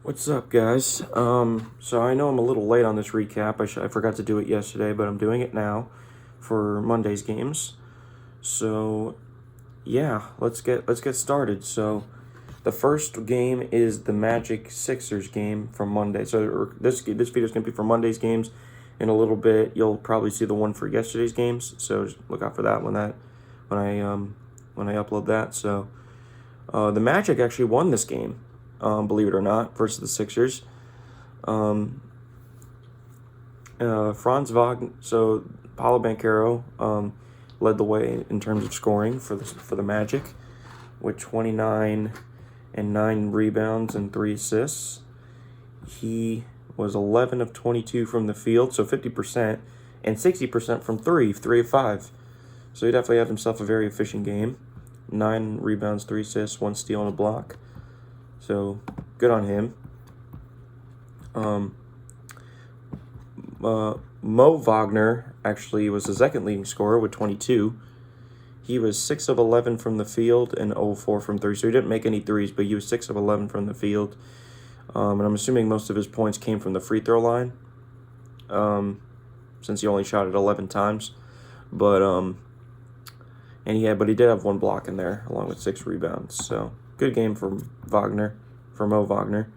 What's up, guys? So I know I'm a little late on this recap. I forgot to do it yesterday, but I'm doing it now for Monday's games. So yeah, let's get started. So the first game is the Magic Sixers game from Monday. So this video is gonna be for Monday's games. In a little bit, you'll probably see the one for yesterday's games. So just look out for that when I upload that. So the Magic actually won this game. Believe it or not, versus the Sixers. Franz Wagner, so Paulo Banchero led the way in terms of scoring for the Magic, with 29 and 9 rebounds and 3 assists. He was 11 of 22 from the field, so 50%, and 60% from 3 of 5. So he definitely had himself a very efficient game. 9 rebounds, 3 assists, 1 steal, and a block. So good on him. Mo Wagner actually was the second leading scorer with 22. He was 6 of 11 from the field and 0 of 4 from 3. So he didn't make any threes, but he was 6 of 11 from the field. And I'm assuming most of his points came from the free throw line, since he only shot it 11 times. But he did have 1 block in there along with 6 rebounds. So good game for Mo Wagner.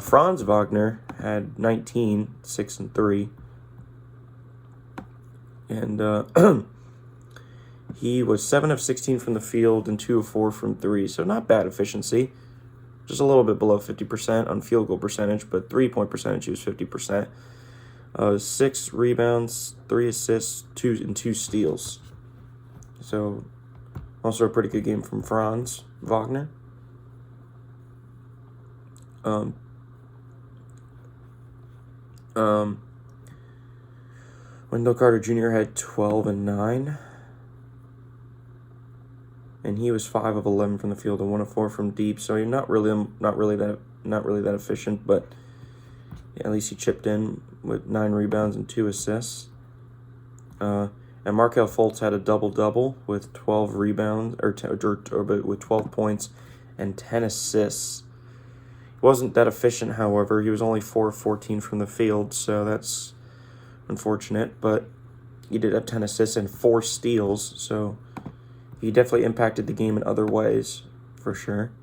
Franz Wagner had 19, 6 and 3. And he was 7 of 16 from the field and 2 of 4 from 3. So not bad efficiency. Just a little bit below 50% on field goal percentage, but 3-point percentage, he was 50%. 6 rebounds, 3 assists, 2 steals. So also a pretty good game from Franz Wagner. Wendell Carter Jr. had 12 and 9. And he was 5 of 11 from the field and 1 of 4 from deep. So he's not really that efficient, but at least he chipped in with 9 rebounds and 2 assists. And Markelle Fultz had a double-double with 12 rebounds, with 12 points and 10 assists. He wasn't that efficient, however. He was only 4 of 14 from the field, so that's unfortunate. But he did have 10 assists and 4 steals, so he definitely impacted the game in other ways, for sure.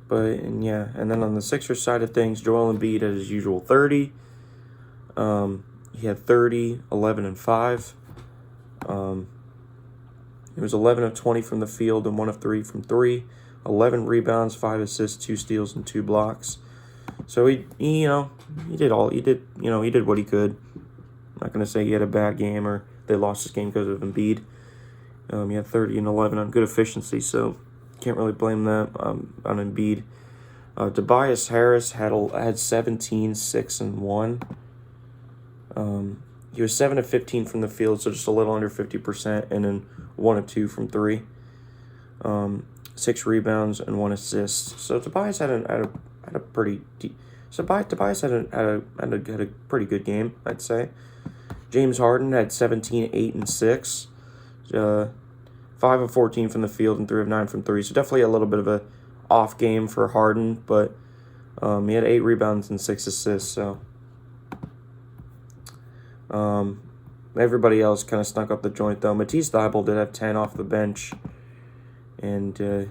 And then on the Sixers side of things, Joel Embiid had his usual 30. He had 30, 11, and 5. He was 11 of 20 from the field and 1 of 3 from 3. 11 rebounds, 5 assists, 2 steals, and 2 blocks. So he did what he could. I'm not going to say he had a bad game or they lost this game because of Embiid. He had 30 and 11 on good efficiency, so can't really blame that on Embiid. Tobias Harris had 17, 6, and 1. He was 7 of 15 from the field, so just a little under 50%, and then 1 of 2 from 3. 6 rebounds and 1 assist. So Tobias had a pretty good game, I'd say. James Harden had 17, 8, and 6. 5 of 14 from the field and 3 of 9 from 3. So definitely a little bit of a off game for Harden, but he had 8 rebounds and 6 assists. So everybody else kind of snuck up the joint, though. Matisse Thybulle did have 10 off the bench, and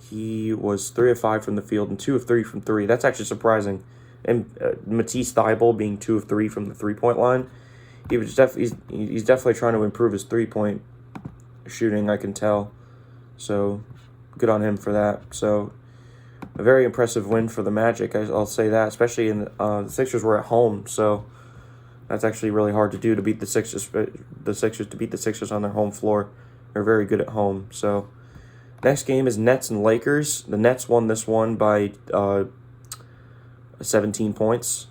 he was 3 of 5 from the field and 2 of 3 from 3. That's actually surprising. And Matisse Thybulle being 2 of 3 from the 3-point line, he's definitely trying to improve his 3-point shooting, I can tell. So good on him for that. So a very impressive win for the Magic, I'll say that, especially in the Sixers were at home, so that's actually really hard to do, to beat the Sixers on their home floor. They're very good at home. So next game is Nets and Lakers. The Nets won this one by 17 points,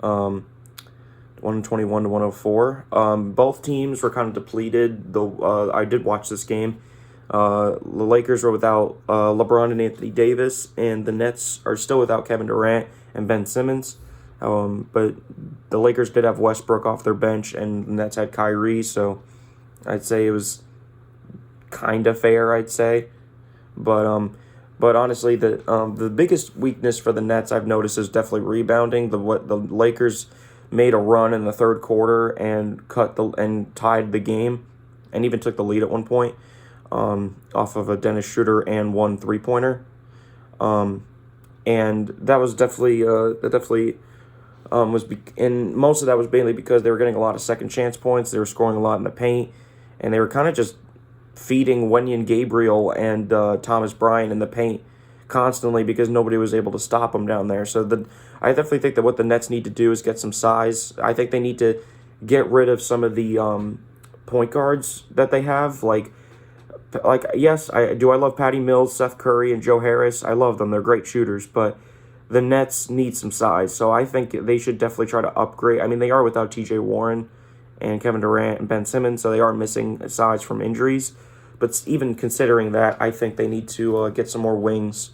121 to 104. Both teams were kind of depleted. I did watch this game. The Lakers were without LeBron and Anthony Davis, and the Nets are still without Kevin Durant and Ben Simmons. But the Lakers did have Westbrook off their bench, and the Nets had Kyrie, so I'd say it was kind of fair, I'd say. But But honestly, the biggest weakness for the Nets I've noticed is definitely rebounding. The Lakers made a run in the third quarter and tied the game, and even took the lead at one point, off of a Dennis Schroeder and one 3-pointer. And that was definitely and most of that was mainly because they were getting a lot of second chance points. They were scoring a lot in the paint, and they were kind of just feeding Wenyen Gabriel and Thomas Bryant in the paint constantly because nobody was able to stop them down there. So I definitely think that what the Nets need to do is get some size. I think they need to get rid of some of the point guards that they have. Like yes, I love Patty Mills, Seth Curry, and Joe Harris. I love them. They're great shooters, but the Nets need some size. So I think they should definitely try to upgrade. I mean, they are without T.J. Warren and Kevin Durant and Ben Simmons, so they are missing size from injuries. But even considering that, I think they need to get some more wings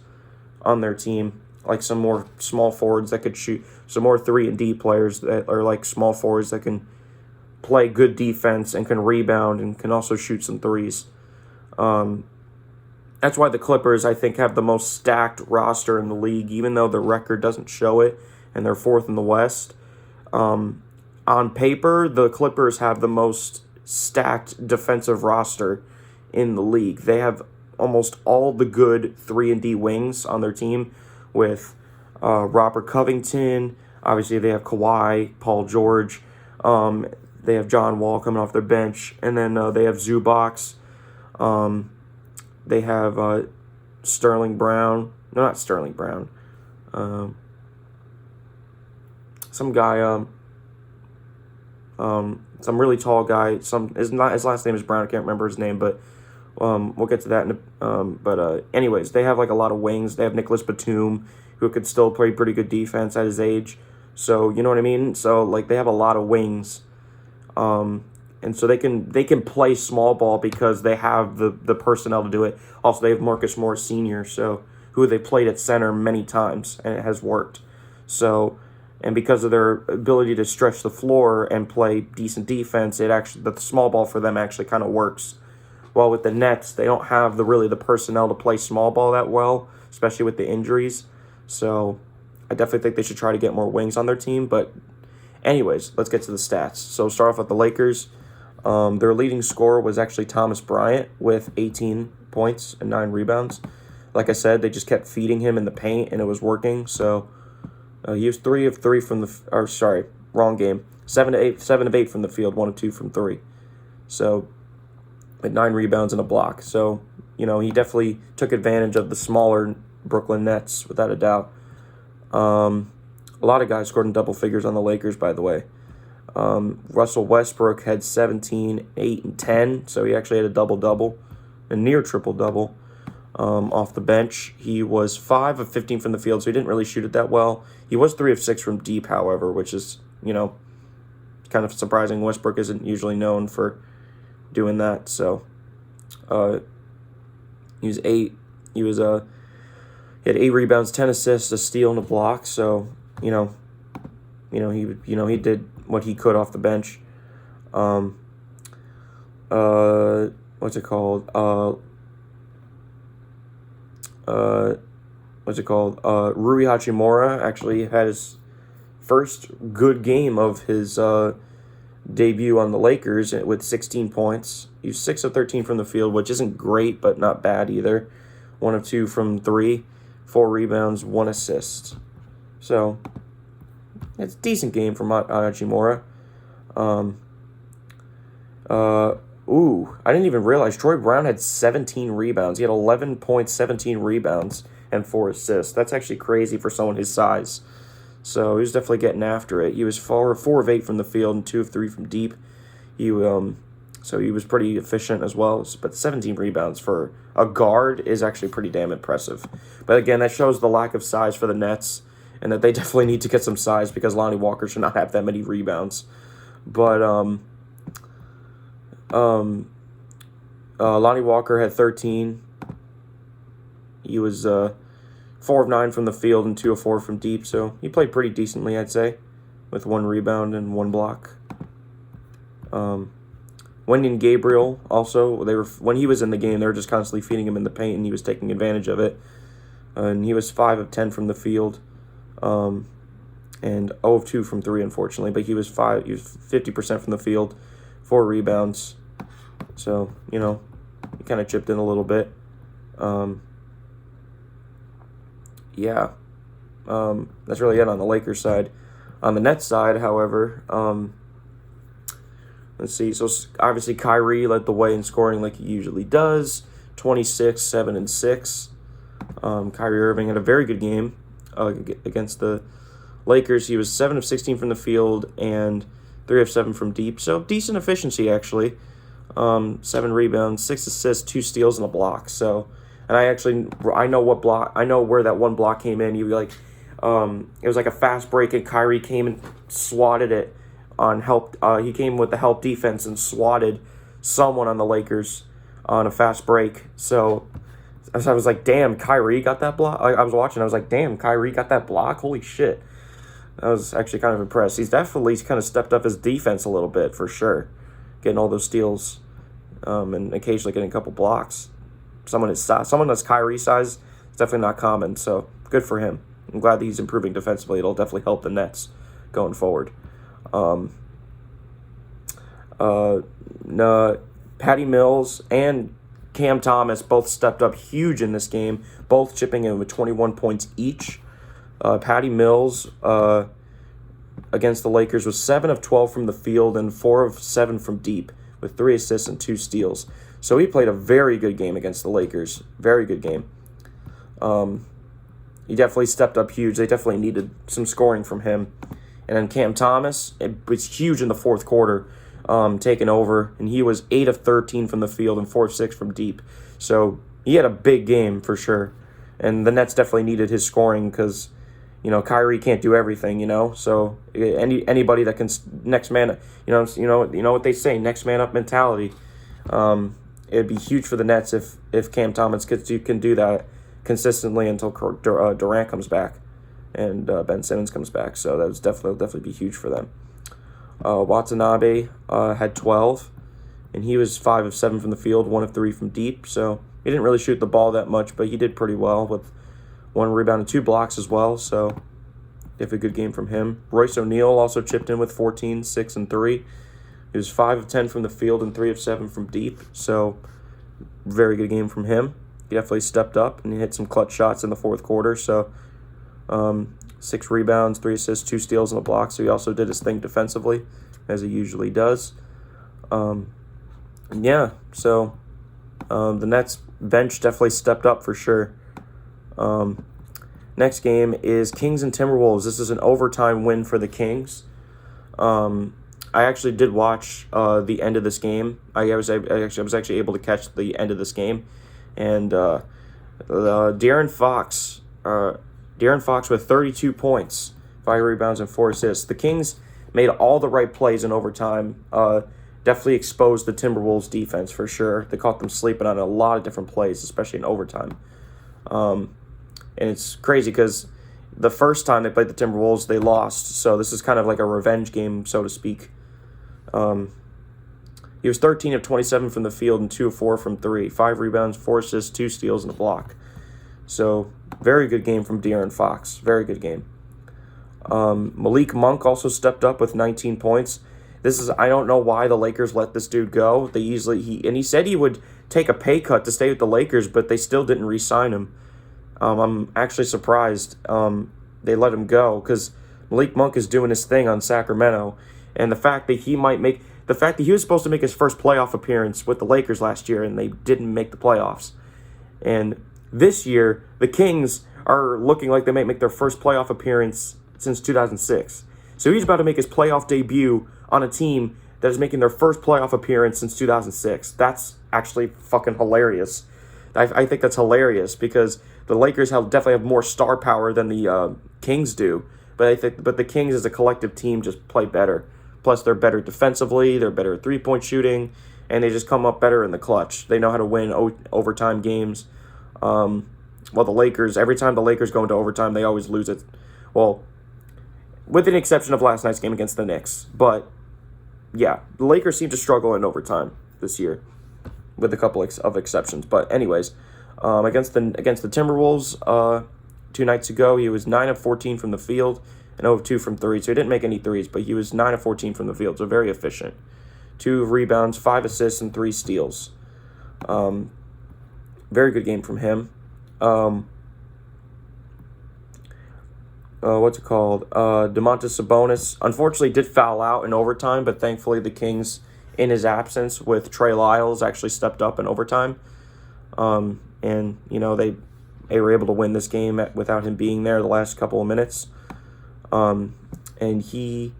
on their team, like some more small forwards that could shoot, some more 3-and-D players that are like small forwards that can play good defense and can rebound and can also shoot some threes. That's why the Clippers, I think, have the most stacked roster in the league, even though the record doesn't show it, and they're fourth in the West. On paper, the Clippers have the most stacked defensive roster in the league. They have almost all the good 3-and-D wings on their team with Robert Covington. Obviously, they have Kawhi, Paul George. They have John Wall coming off their bench. And then they have Zubac. They have Sterling Brown. No, not Sterling Brown. Some guy, some really tall guy. His last name is Brown. I can't remember his name, but we'll get to that. Anyways, they have like a lot of wings. They have Nicholas Batum, who could still play pretty good defense at his age. So you know what I mean. So like they have a lot of wings, and so they can play small ball because they have the personnel to do it. Also, they have Marcus Morris Sr., who they played at center many times, and it has worked. So, and because of their ability to stretch the floor and play decent defense, the small ball for them actually kind of works. While with the Nets, they don't have the personnel to play small ball that well, especially with the injuries. So I definitely think they should try to get more wings on their team. But anyways, let's get to the stats. So start off with the Lakers. Their leading scorer was actually Thomas Bryant with 18 points and 9 rebounds. Like I said, they just kept feeding him in the paint, and it was working. So he was 3 of 3 from wrong game. 7 of 8 from the field, 1 of 2 from 3. So, with 9 rebounds and a block. So, he definitely took advantage of the smaller Brooklyn Nets, without a doubt. A lot of guys scored in double figures on the Lakers, by the way. Russell Westbrook had 17, 8, and 10, so he actually had a double-double, a near triple-double. Off the bench, he was 5 of 15 from the field, so he didn't really shoot it that well. He was 3 of 6 from deep, however, which is, kind of surprising. Westbrook isn't usually known for doing that. So, he was 8. He had 8 rebounds, 10 assists, a steal, and a block. So, he did what he could off the bench. What's it called? Rui Hachimura actually had his first good game of his debut on the Lakers with 16 points. He was 6 of 13 from the field, which isn't great, but not bad either. 1 of 2 from 3, 4 rebounds, 1 assist. So, it's a decent game from Hachimura. I didn't even realize Troy Brown had 17 rebounds. He had 11 points, 17 rebounds, and 4 assists. That's actually crazy for someone his size. So he was definitely getting after it. He was 4 of 8 from the field and 2 of 3 from deep. So he was pretty efficient as well. But 17 rebounds for a guard is actually pretty damn impressive. But again, that shows the lack of size for the Nets, and that they definitely need to get some size because Lonnie Walker should not have that many rebounds. But Lonnie Walker had 13. He was 4 of 9 from the field and 2 of 4 from deep, so he played pretty decently, I'd say, with 1 rebound and 1 block. Wenyen Gabriel also, when he was in the game, they were just constantly feeding him in the paint, and he was taking advantage of it. and he was 5 of 10 from the field, and 0 of 2 from 3, unfortunately. But he was 50% from the field, 4 rebounds. So, he kind of chipped in a little bit. That's really it on the Lakers side. On the Nets side, however, let's see. So obviously Kyrie led the way in scoring like he usually does, 26, 7, and 6. Kyrie Irving had a very good game against the Lakers. He was 7 of 16 from the field and 3 of 7 from deep. So decent efficiency, actually. 7 rebounds, 6 assists, 2 steals, and a block. So, and I know where that one block came in. You like, it was like a fast break, and Kyrie came and swatted it on help. He came with the help defense and swatted someone on the Lakers on a fast break. So I was like, damn, Kyrie got that block. I was watching. I was like, damn, Kyrie got that block. Holy shit. I was actually kind of impressed. He's definitely kind of stepped up his defense a little bit, for sure. Getting all those steals, and occasionally getting a couple blocks. Someone that's Kyrie size is definitely not common, so good for him. I'm glad that he's improving defensively. It'll definitely help the Nets going forward. Patty Mills and Cam Thomas both stepped up huge in this game, both chipping in with 21 points each. Patty Mills against the Lakers was 7 of 12 from the field and 4 of 7 from deep, with 3 assists and 2 steals. So he played a very good game against the Lakers. Very good game. He definitely stepped up huge. They definitely needed some scoring from him. And then Cam Thomas, it was huge in the fourth quarter, taking over. And he was 8 of 13 from the field and 4 of 6 from deep. So he had a big game for sure. And the Nets definitely needed his scoring because, Kyrie can't do everything, So anybody that can next man, you know what they say, next man up mentality. It'd be huge for the Nets if Cam Thomas can do that consistently until Durant comes back and Ben Simmons comes back. So that would definitely be huge for them. Watanabe had 12, and he was 5 of 7 from the field, 1 of 3 from deep. So he didn't really shoot the ball that much, but he did pretty well with 1 rebound and 2 blocks as well. So definitely a good game from him. Royce O'Neal also chipped in with 14, 6, and 3. He was 5 of 10 from the field and 3 of 7 from deep. So very good game from him. He definitely stepped up and he hit some clutch shots in the fourth quarter. So 6 rebounds, 3 assists, 2 steals, and a block. So he also did his thing defensively, as he usually does. So the Nets bench definitely stepped up for sure. Next game is Kings and Timberwolves. This is an overtime win for the Kings. I actually did watch the end of this game. I was actually able to catch the end of this game, and De'Aaron Fox with 32 points, 5 rebounds, and 4 assists. The Kings made all the right plays in overtime. Definitely exposed the Timberwolves defense for sure. They caught them sleeping on a lot of different plays, especially in overtime. And it's crazy because the first time they played the Timberwolves, they lost. So this is kind of like a revenge game, so to speak. He was 13 of 27 from the field and 2 of 4 from 3. 5 rebounds, 4 assists, 2 steals, and a block. So very good game from De'Aaron Fox. Very good game. Malik Monk also stepped up with 19 points. I don't know why the Lakers let this dude go. He said he would take a pay cut to stay with the Lakers, but they still didn't re-sign him. I'm actually surprised they let him go because Malik Monk is doing his thing on Sacramento, and the fact that he was supposed to make his first playoff appearance with the Lakers last year and they didn't make the playoffs, and this year the Kings are looking like they might make their first playoff appearance since 2006. So he's about to make his playoff debut on a team that is making their first playoff appearance since 2006. That's actually fucking hilarious. I think that's hilarious because the Lakers definitely have more star power than the Kings do. But the Kings as a collective team just play better. Plus, they're better defensively. They're better at three-point shooting, and they just come up better in the clutch. They know how to win overtime games. While the Lakers, every time the Lakers go into overtime, they always lose it. Well, with an exception of last night's game against the Knicks. But yeah, the Lakers seem to struggle in overtime this year, with a couple of exceptions. But anyways, Against the Timberwolves 2 nights ago, he was 9 of 14 from the field and 0 of 2 from three. So he didn't make any threes, but he was 9 of 14 from the field, so very efficient. 2 rebounds, 5 assists, and 3 steals. Very good game from him. What's it called? Domantas Sabonis unfortunately did foul out in overtime, but thankfully the Kings, in his absence with Trey Lyles, actually stepped up in overtime. And, they were able to win this game without him being there the last couple of minutes. And he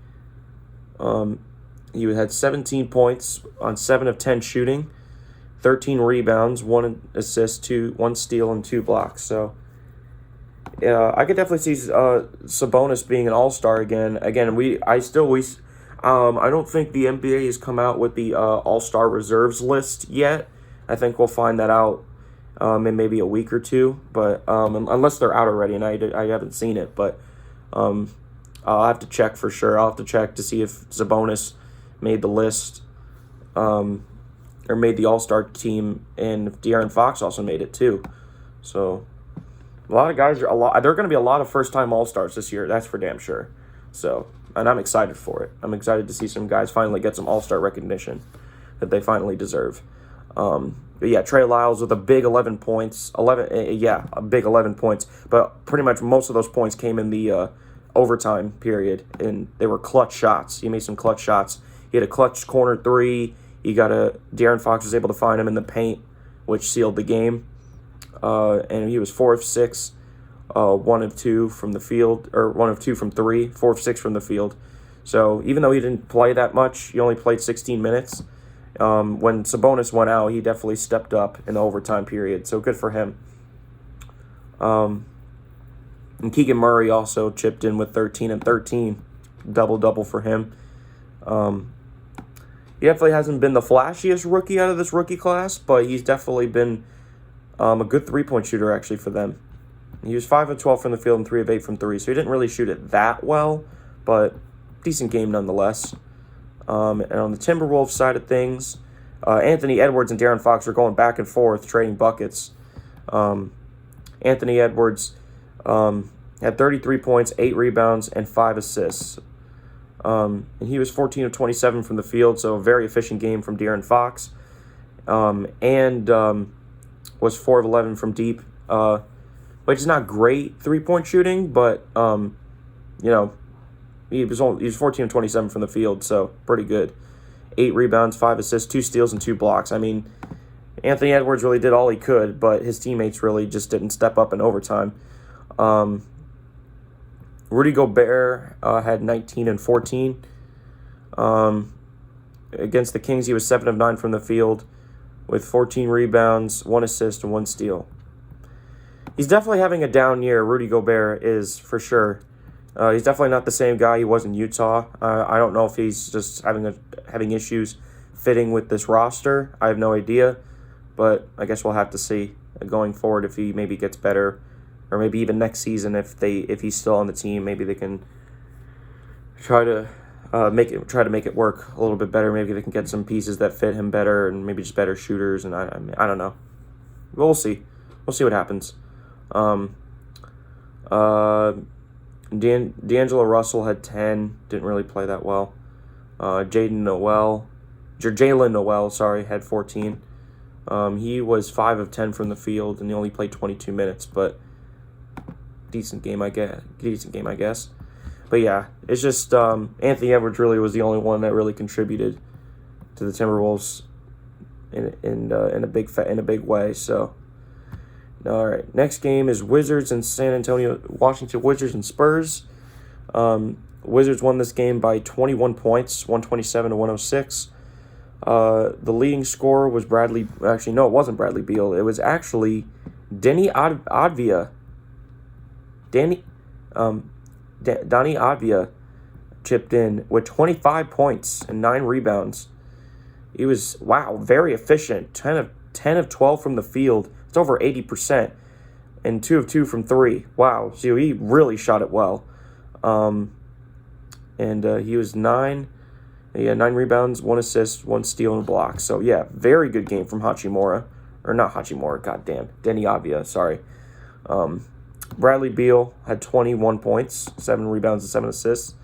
had 17 points on 7 of 10 shooting, 13 rebounds, 1 assist, 1 steal, and 2 blocks. So, I could definitely see Sabonis being an all-star again. Again, I don't think the NBA has come out with the all-star reserves list yet. I think we'll find that out in maybe a week or two, but unless they're out already, and I haven't seen it. But I'll have to check for sure. I'll have to check to see if Sabonis made the list, or made the all-star team, and if De'Aaron Fox also made it too. So a lot of guys there are going to be a lot of first-time all-stars this year. That's for damn sure. So, and I'm excited for it. I'm excited to see some guys finally get some all-star recognition that they finally deserve. But yeah, Trey Lyles with a big 11 points. A big 11 points. But pretty much most of those points came in the overtime period, and they were clutch shots. He made some clutch shots. He had a clutch corner 3. De'Aaron Fox was able to find him in the paint, which sealed the game. And he was 4 of 6, 1 of 2 from the field, or 1 of 2 from 3, 4 of 6 from the field. So even though he didn't play that much, he only played 16 minutes. When Sabonis went out, he definitely stepped up in the overtime period. So good for him. And Keegan Murray also chipped in with 13 and 13, double-double for him. He definitely hasn't been the flashiest rookie out of this rookie class, but he's definitely been a good three-point shooter, actually, for them. He was 5 of 12 from the field and 3 of 8 from 3, so he didn't really shoot it that well, but decent game nonetheless. And on the Timberwolves side of things, Anthony Edwards and De'Aaron Fox were going back and forth, trading buckets. Anthony Edwards had 33 points, 8 rebounds, and 5 assists. And he was 14 of 27 from the field, so a very efficient game from De'Aaron Fox. And was 4 of 11 from deep, which is not great three-point shooting, but he was 14 of 27 from the field, so pretty good. 8 rebounds, 5 assists, 2 steals, and 2 blocks. I mean, Anthony Edwards really did all he could, but his teammates really just didn't step up in overtime. Rudy Gobert had 19 and 14. Against the Kings, he was 7 of 9 from the field with 14 rebounds, 1 assist, and 1 steal. He's definitely having a down year, Rudy Gobert is, for sure. He's definitely not the same guy he was in Utah. I don't know if he's just having issues fitting with this roster. I have no idea, but I guess we'll have to see going forward if he maybe gets better, or maybe even next season if he's still on the team, maybe they can try to make it work a little bit better. Maybe they can get some pieces that fit him better, and maybe just better shooters. And I don't know. We'll see. We'll see what happens. D'Angelo Russell had 10, didn't really play that well. Jalen Noel, had 14. He was 5 of 10 from the field, and he only played 22 minutes, but decent game, I guess. But yeah, it's just Anthony Edwards really was the only one that really contributed to the Timberwolves in a big way. So. All right, next game is Wizards and Washington Wizards and Spurs. Wizards won this game by 21 points, 127 to 106. The leading scorer was Bradley. Actually, no, it wasn't Bradley Beal. It was actually Donny Avdija. Donny Avdija chipped in with 25 points and 9 rebounds. He was, very efficient. 10 of 12 from the field. It's over 80%, and 2 of 2 from 3. Wow, so he really shot it well. And he was 9. He had 9 rebounds, 1 assist, 1 steal, and a block. So yeah, very good game from Hachimura. or not Hachimura, goddamn, Denny Avia, sorry. Bradley Beal had 21 points, 7 rebounds, and 7 assists.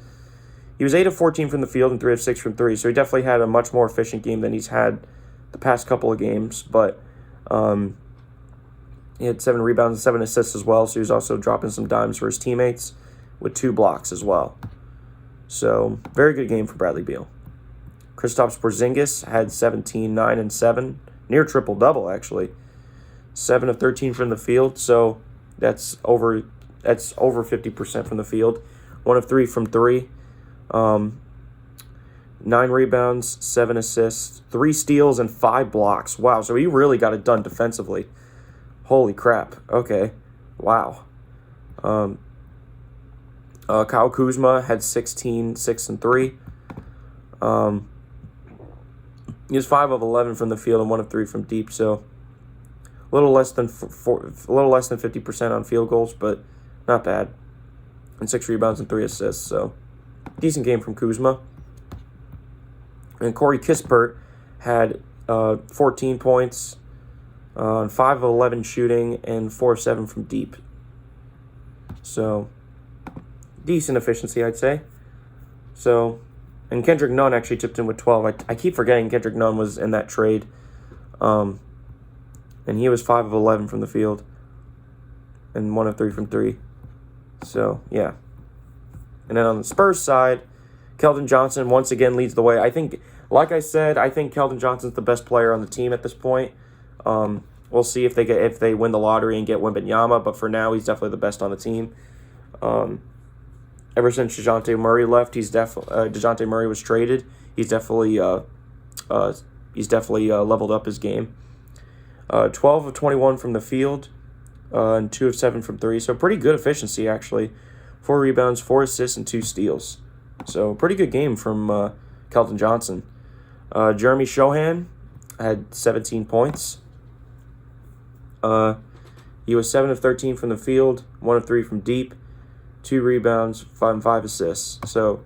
He was 8 of 14 from the field and 3 of 6 from 3, so he definitely had a much more efficient game than he's had the past couple of games, but he had 7 rebounds and 7 assists as well, so he was also dropping some dimes for his teammates with 2 blocks as well. So, very good game for Bradley Beal. Kristaps Porzingis had 17, 9, and 7. Near triple-double, actually. 7 of 13 from the field, so that's over 50% from the field. 1 of 3 from 3. 9 rebounds, 7 assists, 3 steals, and 5 blocks. Wow, so he really got it done defensively. Holy crap. Okay. Wow. Kyle Kuzma had 16, 6, and 3. He was 5 of 11 from the field and 1 of 3 from deep, so a little less than 50% on field goals, but not bad. And 6 rebounds and 3 assists, so decent game from Kuzma. And Corey Kispert had 14 points on 5 of 11 shooting and 4 of 7 from deep. So decent efficiency, I'd say. So, and Kendrick Nunn actually tipped in with 12. I keep forgetting Kendrick Nunn was in that trade. And he was 5 of 11 from the field and 1 of 3 from 3. So, yeah. And then on the Spurs side, Keldon Johnson once again leads the way. I think, like I said, I think Keldon Johnson's the best player on the team at this point. We'll see if they win the lottery and get Wembanyama, but for now, he's definitely the best on the team. Ever since DeJounte Murray left, DeJounte Murray was traded. He's definitely leveled up his game. 12 of 21 from the field, and 2 of 7 from 3. So pretty good efficiency actually. 4 rebounds, 4 assists, and 2 steals. So pretty good game from Keldon Johnson. Jeremy Shohan had 17 points. He was 7 of 13 from the field, 1 of 3 from deep, 2 rebounds, 5 assists. So,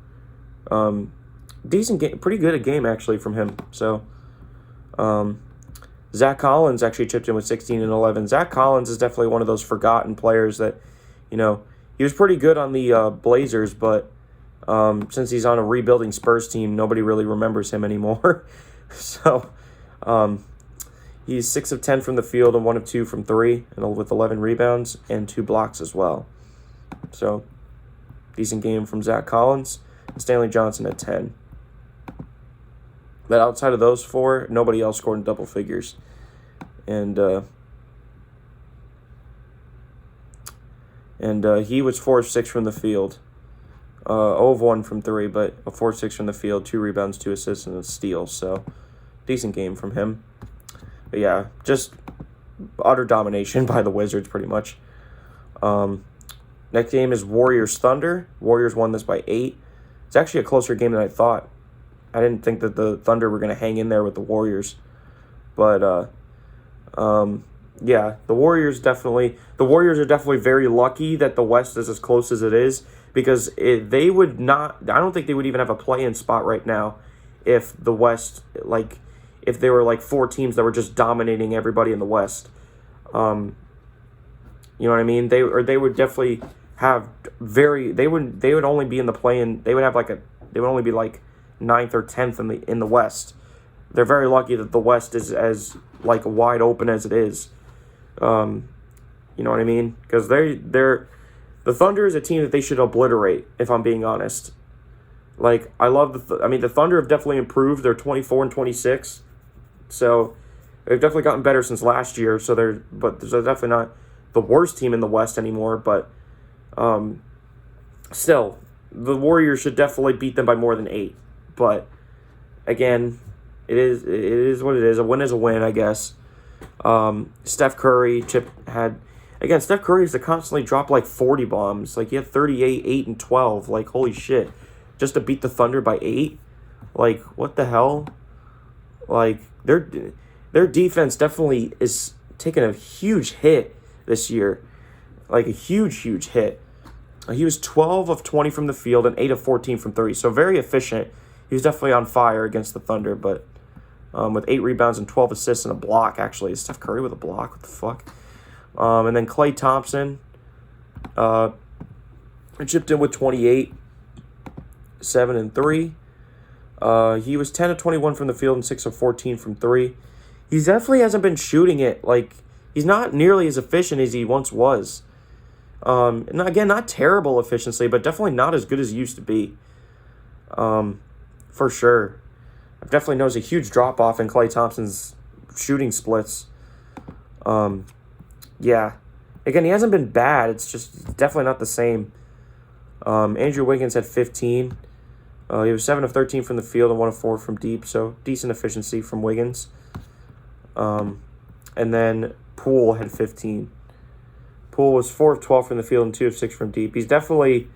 decent game, pretty good a game actually from him. So, Zach Collins actually chipped in with 16 and 11. Zach Collins is definitely one of those forgotten players that, he was pretty good on the Blazers, but since he's on a rebuilding Spurs team, nobody really remembers him anymore. So, he's 6 of 10 from the field and 1 of 2 from 3, and with 11 rebounds and 2 blocks as well. So, decent game from Zach Collins. Stanley Johnson at 10. But outside of those 4, nobody else scored in double figures. And he was 4 of 6 from the field. 0 of 1 from 3, but a 4 of 6 from the field, 2 rebounds, 2 assists, and a steal. So, decent game from him. But yeah, just utter domination by the Wizards pretty much. Next game is Warriors-Thunder. Warriors won this by 8. It's actually a closer game than I thought. I didn't think that the Thunder were going to hang in there with the Warriors. But, yeah, the Warriors are definitely very lucky that the West is as close as it is, because I don't think they would even have a play-in spot right now if the West, if there were 4 teams that were just dominating everybody in the West. You know what I mean? They would definitely have they would only be in the play-in. They would only be 9th or 10th in the West. They're very lucky that the West is as wide open as it is. You know what I mean? Because the Thunder is a team that they should obliterate, if I'm being honest. I love the Thunder have definitely improved. They're 24 and 26. So they've definitely gotten better since last year. So they're definitely not the worst team in the West anymore. But still, the Warriors should definitely beat them by more than 8. But again, it is what it is. A win is a win, I guess. Steph Curry Steph Curry used to constantly drop 40 bombs. He had 38, 8, and 12. Holy shit. Just to beat the Thunder by 8? What the hell? Their defense definitely is taking a huge hit this year. A huge, huge hit. He was 12 of 20 from the field and 8 of 14 from 3. So very efficient. He was definitely on fire against the Thunder, but with 8 rebounds and 12 assists and a block, actually. Is Steph Curry with a block? What the fuck? And then Klay Thompson chipped in with 28, 7 and 3. He was 10 of 21 from the field and 6 of 14 from 3. He definitely hasn't been shooting it. Like, he's not nearly as efficient as he once was. And again, not terrible efficiency, but definitely not as good as he used to be. For sure. I've definitely noticed a huge drop-off in Klay Thompson's shooting splits. Yeah. Again, he hasn't been bad. It's just definitely not the same. Andrew Wiggins had 15. He was 7 of 13 from the field and 1 of 4 from deep, so decent efficiency from Wiggins. And then Poole had 15. Poole was 4 of 12 from the field and 2 of 6 from deep. He's definitely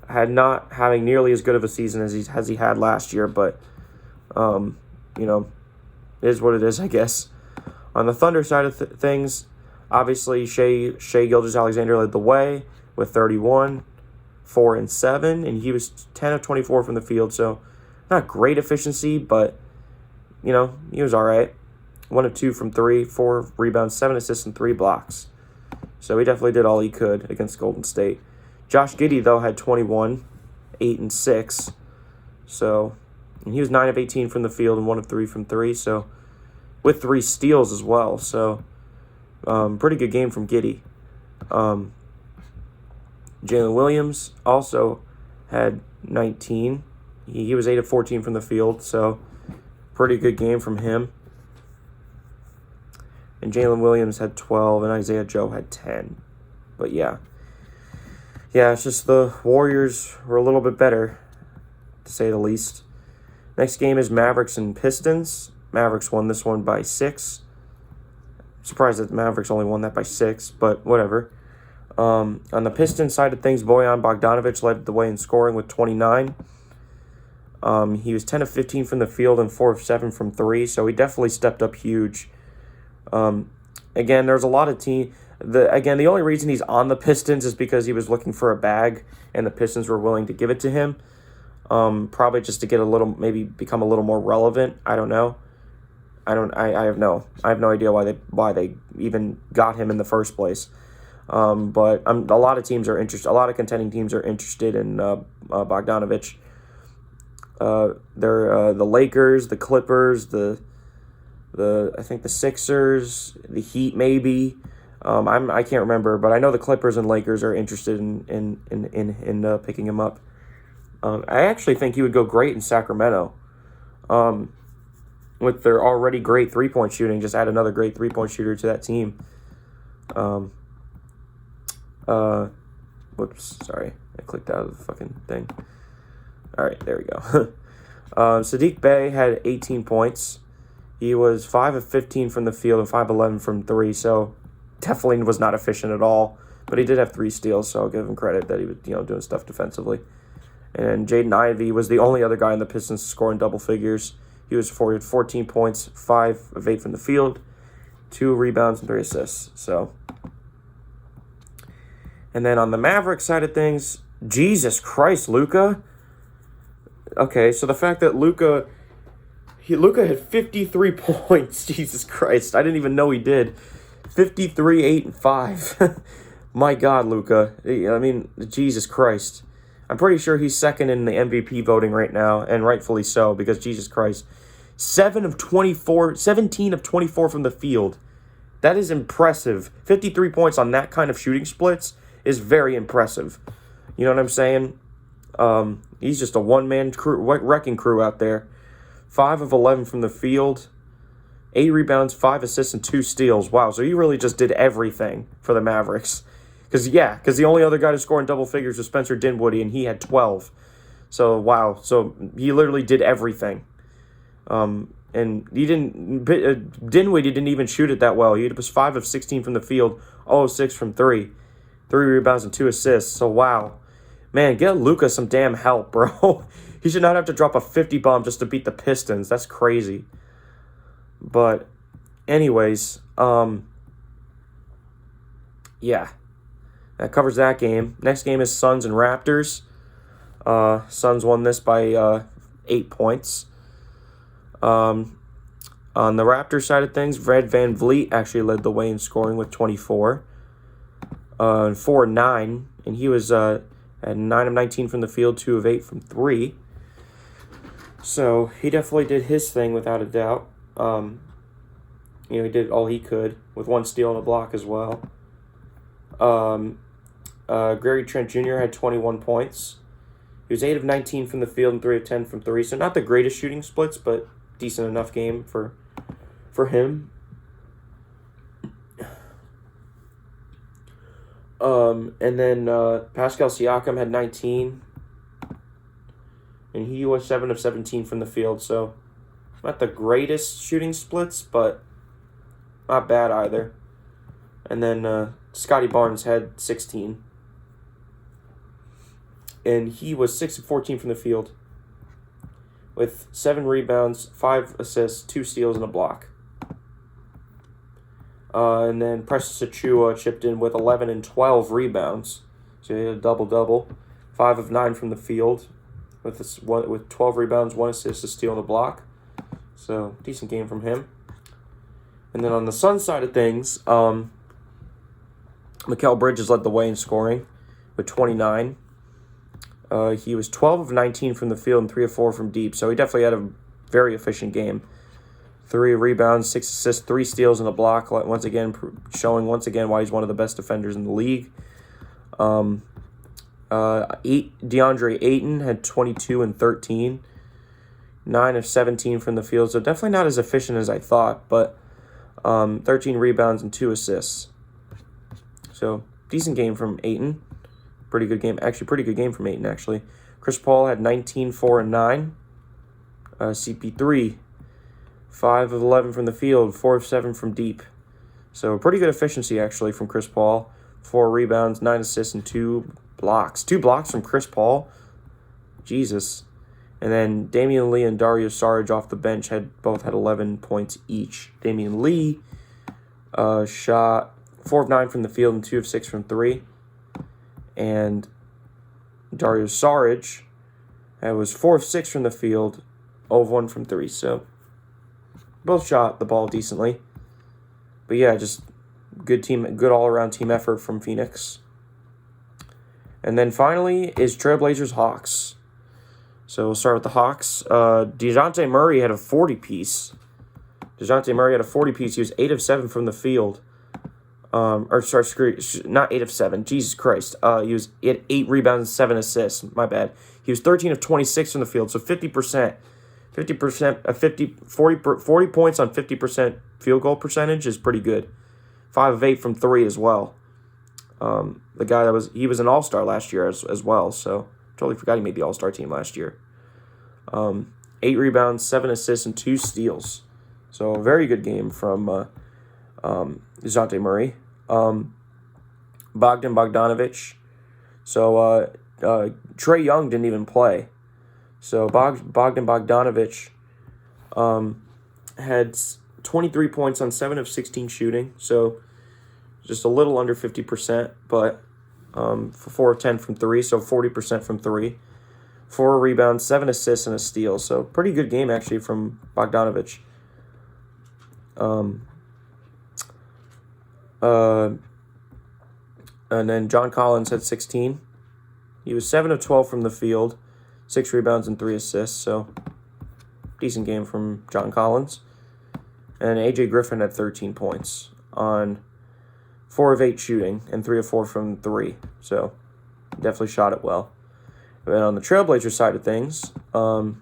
not having nearly as good of a season as he had last year, but you know, it is what it is, I guess. On the Thunder side of things, obviously Shai Gilgeous-Alexander led the way with 31, 4 and 7, and he was 10 of 24 from the field, so not great efficiency, but you know, he was all right. 1 of 2 from 3, 4 rebounds, 7 assists, and 3 blocks. So he definitely did all he could against Golden State. Josh Giddey, though, had 21, 8 and 6. So, and he was 9 of 18 from the field and 1 of 3 from 3. So, with 3 steals as well. So, pretty good game from Giddey. Jalen Williams also had 19. He was 8 of 14 from the field. So, pretty good game from him. And Jalen Williams had 12, and Isaiah Joe had 10. But yeah. Yeah, it's just the Warriors were a little bit better, to say the least. Next game is Mavericks and Pistons. Mavericks won this one by 6. Surprised that the Mavericks only won that by 6, but whatever. On the Pistons side of things, Bojan Bogdanovic led the way in scoring with 29. He was 10 of 15 from the field and 4 of 7 from 3, so he definitely stepped up huge. Again, there's a lot of the only reason he's on the Pistons is because he was looking for a bag and the Pistons were willing to give it to him. Probably just to get maybe become a little more relevant. I don't know. I have no idea why they even got him in the first place. But a lot of teams are interested. A lot of contending teams are interested in Bogdanovic. They're the Lakers, the Clippers, I think the Sixers, the Heat maybe. I can't remember, but I know the Clippers and Lakers are interested in picking him up. I actually think he would go great in Sacramento. With their already great 3-point shooting, just add another great 3-point shooter to that team. Whoops, sorry, I clicked out of the fucking thing. All right, there we go. Saddiq Bey had 18 points. He was 5 of 15 from the field and 5 of 11 from 3, so definitely was not efficient at all. But he did have 3 steals, so I'll give him credit that he was doing stuff defensively. And Jaden Ivey was the only other guy in the Pistons to score in double figures. He was 14 points, 5 of 8 from the field, 2 rebounds, and 3 assists. So, and then on the Mavericks side of things, Jesus Christ, Luka. Okay, so the fact that Luka had 53 points. Jesus Christ, I didn't even know he did. 53, 8, and 5. My God, Luka. I mean, Jesus Christ. I'm pretty sure he's second in the MVP voting right now, and rightfully so, because Jesus Christ. 17 of 24 from the field. That is impressive. 53 points on that kind of shooting splits is very impressive. You know what I'm saying? He's just a one-man wrecking crew out there. 5 of 11 from the field. 8 rebounds, 5 assists, and 2 steals. Wow, so he really just did everything for the Mavericks. Because the only other guy to score in double figures was Spencer Dinwiddie, and he had 12. So, wow. So, he literally did everything. And Dinwiddie didn't even shoot it that well. He was 5 of 16 from the field, 0 of 6 from 3. 3 rebounds and 2 assists. So, wow. Man, get Luka some damn help, bro. He should not have to drop a 50 bomb just to beat the Pistons. That's crazy. But, anyways, yeah. That covers that game. Next game is Suns and Raptors. Suns won this by 8 points. On the Raptors side of things, Fred VanVleet actually led the way in scoring with 24. 4 and 9, and he was at 9 of 19 from the field, 2 of 8 from 3. So he definitely did his thing without a doubt. He did all he could with 1 steal and a block as well. Gary Trent Jr. had 21 points. He was 8 of 19 from the field and 3 of 10 from 3. So not the greatest shooting splits, but decent enough game for him. And then Pascal Siakam had 19, and he was 7 of 17 from the field. So not the greatest shooting splits, but not bad either. And then Scotty Barnes had 16, and he was 6 of 14 from the field with 7 rebounds, 5 assists, 2 steals, and a block. And then Precious Achiuwa chipped in with 11 and 12 rebounds. So he had a double-double. 5 of 9 from the field with 12 rebounds, 1 assist, a steal, and a block. So decent game from him. And then on the Suns side of things, Mikal Bridges led the way in scoring with 29. He was 12 of 19 from the field and 3 of 4 from deep. So he definitely had a very efficient game. 3 rebounds, 6 assists, 3 steals, and a block. Once again, showing why he's one of the best defenders in the league. DeAndre Ayton had 22 and 13. 9 of 17 from the field. So definitely not as efficient as I thought, but 13 rebounds and 2 assists. So decent game from Ayton. Pretty good game from Ayton, actually. Chris Paul had 19, 4, and 9. CP3, 5 of 11 from the field, 4 of 7 from deep. So pretty good efficiency, actually, from Chris Paul. 4 rebounds, 9 assists, and 2 blocks. 2 blocks from Chris Paul. Jesus. And then Damian Lee and Dario Saric off the bench both had 11 points each. Damian Lee shot 4 of 9 from the field and 2 of 6 from 3. And Dario Saric was 4 of 6 from the field, 0 of 1 from 3. So both shot the ball decently. But yeah, just good all-around team effort from Phoenix. And then finally is Trailblazers Hawks. So we'll start with the Hawks. DeJounte Murray had a 40-piece. He was 8 of 7 from the field. Not 8 of 7. Jesus Christ. He had 8 rebounds and 7 assists. My bad. He was 13 of 26 from the field, so 50%. 40 points on 50% field goal percentage is pretty good. 5 of 8 from 3 as well. The guy he was an all-star last year as well, so totally forgot he made the all-star team last year. 8 rebounds, 7 assists, and 2 steals. So a very good game from DeJounte Murray. Bogdan Bogdanovic. So Trae Young didn't even play. So Bogdan Bogdanovic had 23 points on 7 of 16 shooting. So just a little under 50%, but for 4 of 10 from 3, so 40% from 3. 4 rebounds, 7 assists, and a steal. So pretty good game, actually, from Bogdanovic. And then John Collins had 16. He was 7 of 12 from the field, 6 rebounds and 3 assists. So decent game from John Collins. And A.J. Griffin had 13 points on 4 of 8 shooting and 3 of 4 from 3. So definitely shot it well. And on the Trailblazers side of things, Damian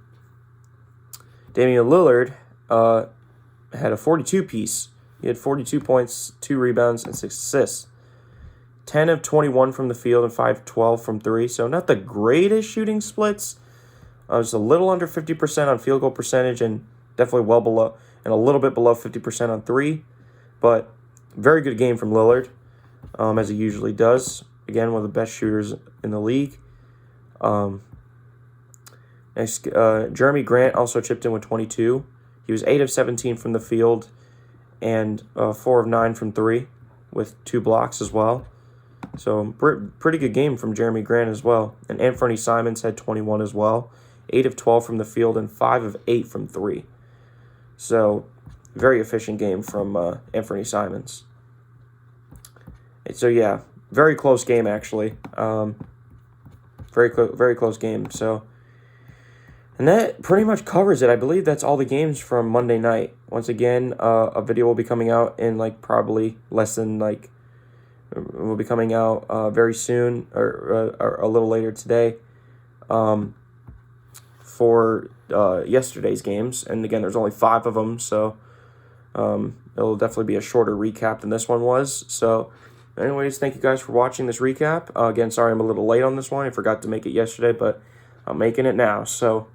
Lillard had a 42-piece. He had 42 points, 2 rebounds, and 6 assists. 10 of 21 from the field and 5 of 12 from 3. So not the greatest shooting splits. Just a little under 50% on field goal percentage and definitely well below and a little bit below 50% on 3. But very good game from Lillard, as he usually does. Again, one of the best shooters in the league. Jeremy Grant also chipped in with 22. He was 8 of 17 from the field and 4 of 9 from 3 with 2 blocks as well. So pretty good game from Jeremy Grant as well. And Anthony Simons had 21 as well. 8 of 12 from the field and 5 of 8 from 3. So very efficient game from Anthony Simons. So yeah, very close game actually. Very close game. So, and that pretty much covers it. I believe that's all the games from Monday night. Once again, a video will be coming out in like probably less than like, will be coming out very soon or a little later today. For yesterday's games, and again, there's only 5 of them, so it'll definitely be a shorter recap than this one was. So anyways, thank you guys for watching this recap. Again, sorry I'm a little late on this one. I forgot to make it yesterday, but I'm making it now. So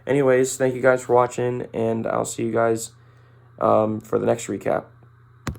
anyways, thank you guys for watching, and I'll see you guys for the next recap.